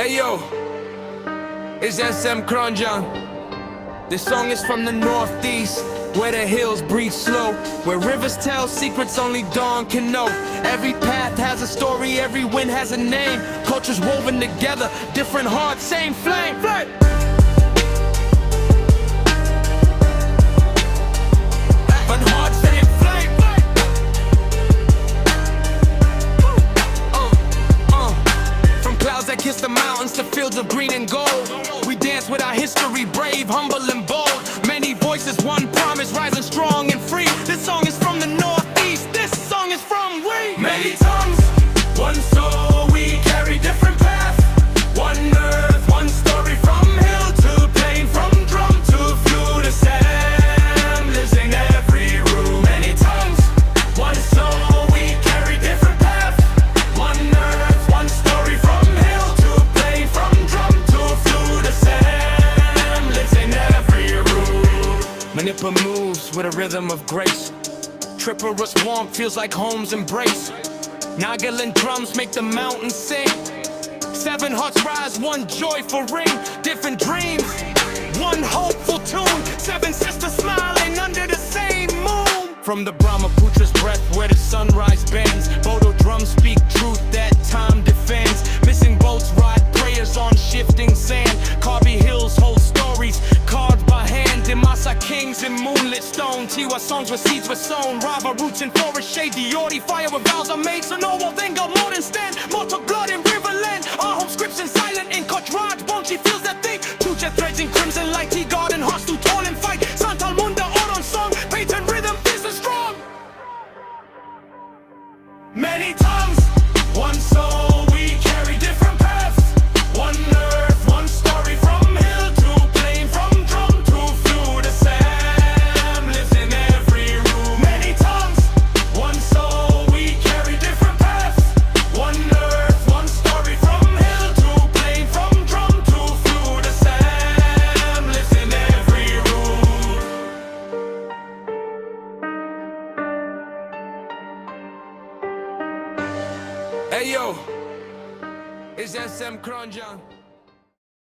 Hey yo, it's SM Kronjang. This song is from the northeast, where the hills breathe slow, where rivers tell secrets only dawn can know. Every path has a story, every wind has a name. Cultures woven together, different hearts, same flame. One heart, same flame. From clouds that kiss the mountains to fields of green and gold, we dance with our history, brave, humble and bold. Many voices, one promise, rising strong and free. This song is from the northeast, this song is from we. Many tongues, one soul, we carry different paths. One earth, one story, from hill to plain, from drum to flute, assemblies in every room. Many tongues, one soul, we carry different paths. One earth, one story, from hill to plain, from drum to flute, assemblies in every room. Manippa moves with a rhythm of grace. Tripperous warmth feels like home's embrace. Nagaland drums make the mountains sing. Seven hearts rise, one joyful ring. Different dreams, one hopeful tune. Seven sisters smiling under the same moon. From the Brahmaputra's breath where the sunrise bends, Bodo drums speak truth that time defends. Missing boats ride prayers on shifting sand. Kabi hills hold stories carved by hand. Dimasa kings in moonlit stone. Tiwa songs where seeds were sown. Rava roots in forest shade. Diori fire where vows are made. So no one then go more than stand. Mortal blood in riverland. Our home scripts in silent ink. Raj Bonchi feels that thing. Tucha threads in crimson light. Tea garden hearts to toil and fight. Santal Munda Oron song. Patent rhythm is the strong. Many tongues, one soul, we carry different paths. One earth, one story, from hill to plain, from drum to flute, assemblies in every room. Many tongues, one soul, we carry different paths. One earth, one story, from hill to plain, from drum to flute, assemblies in every room. Hey yo, it's SM Kronjang.